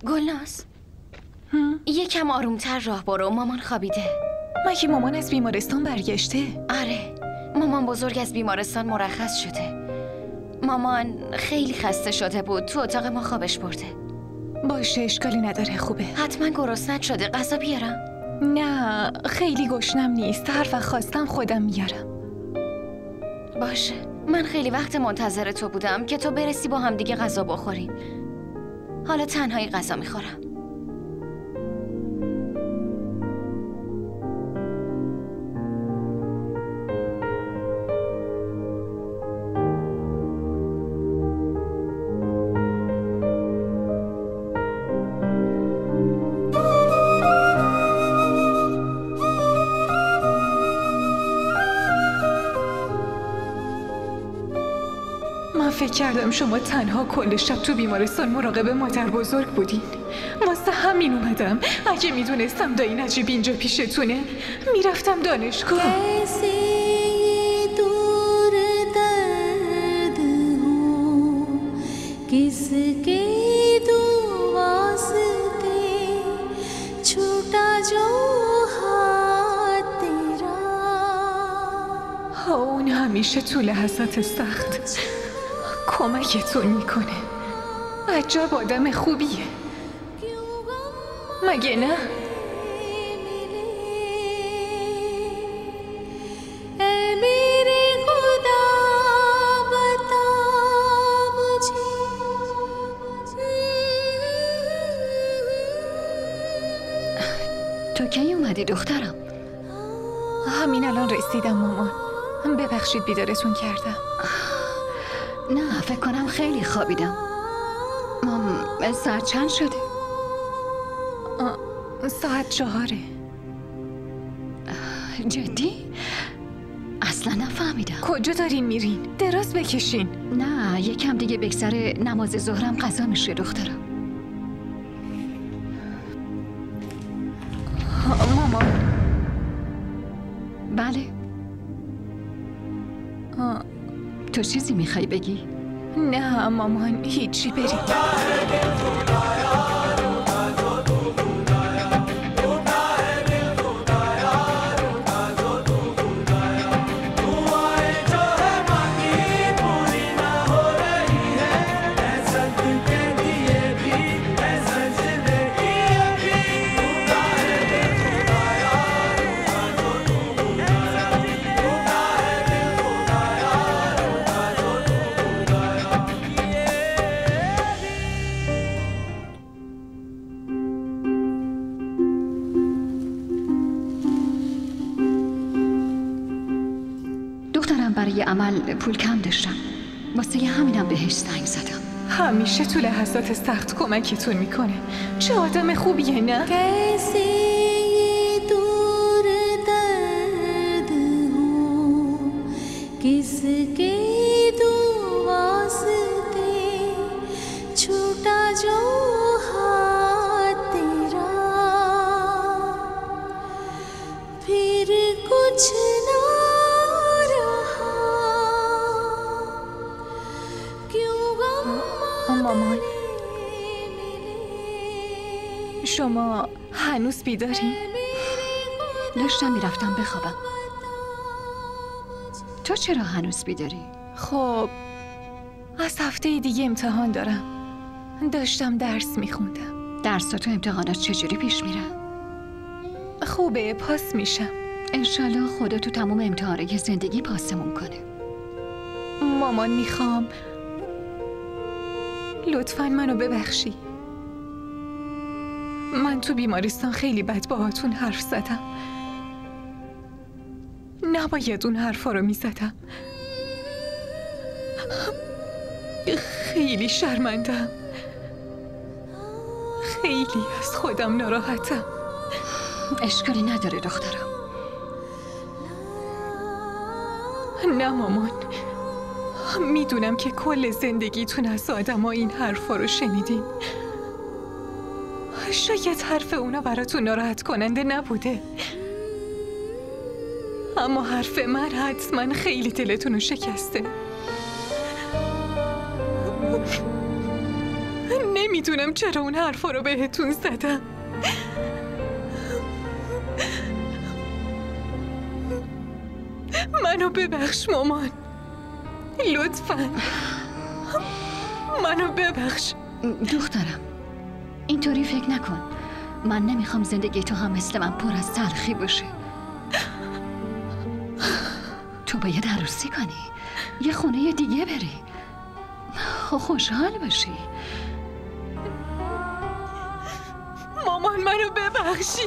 گلناز یکم آرومتر راه برو، مامان خوابیده. مگه مامان از بیمارستان برگشته؟ آره، مامان بزرگ از بیمارستان مرخص شده. مامان خیلی خسته شده بود، تو اتاق ما خوابش برده. باشه، اشکالی نداره، خوبه. حتما گرسنت شده، غذا بیارم؟ نه، خیلی گشنم نیست، هر وقت خواستم خودم میارم. باشه، من خیلی وقت منتظر تو بودم که تو برسی با هم دیگه غذا بخوریم. حالا تنهایی غذا میخورم. فکر کردم شما تنها کل شب تو بیمارستان مراقب مادر بزرگ بودین. واسه همین اومدم. اگه میدونستم دایی نجیب اینجا پیشتونه میرفتم دانشگاه. اون همیشه تو لحظات سخت کمکتون میکنه. عجب آدم خوبیه، مگه نه؟ تو کی اومدی دخترم؟ همین الان رسیدم مامان. ببخشید بیدارتون کردم. نه، فکر کنم خیلی خوابیدم. ساعت چند شده؟ ساعت 4. جدی؟ اصلا نفهمیدم. کجا دارین میرین؟ دراز بکشین. نه، یکم دیگه بگذره نماز ظهرم قضا میشه دخترم. مامان. بله. تو چیزی میخوای بگی؟ نه مامان، هیچی، برید. برای عمل پول کم داشتم، واسه همینم بهش زنگ زدم. همیشه تو لحظات سخت کمکتون میکنه. چه آدم خوبیه، نه؟ مامان، شما هنوز بیدارین؟ داشتم میرفتم بخوابم. تو چرا هنوز بیداری؟ خب از هفته دیگه امتحان دارم. داشتم درس میخوندم. درسات و امتحانات چجوری پیش میرن؟ خوبه، پاس میشم. انشالله خدا تو تمام امتحانات زندگی پاسمون کنه. مامان میخوام لطفاً منو ببخشی. من تو بیمارستان خیلی بد باهاتون حرف زدم. نباید اون حرفا رو میزدم. خیلی شرمندم. خیلی از خودم ناراحتم. اشکالی نداره دخترم. نه مامان، میدونم که کل زندگیتون از آدما این حرفا رو شنیدین. شاید حرف اونا براتون ناراحت کننده نبوده، اما حرف من حتما خیلی دلتون رو شکسته. نمیدونم چرا اون حرفا رو بهتون زدم. منو ببخش مامان، لطفاً منو ببخش. دخترم اینطوری فکر نکن. من نمیخوام زندگی تو هم مثل من پر از تلخی باشه. تو باید عروسی کنی، یه خونه دیگه بری، خوشحال باشی. مامان منو ببخشی.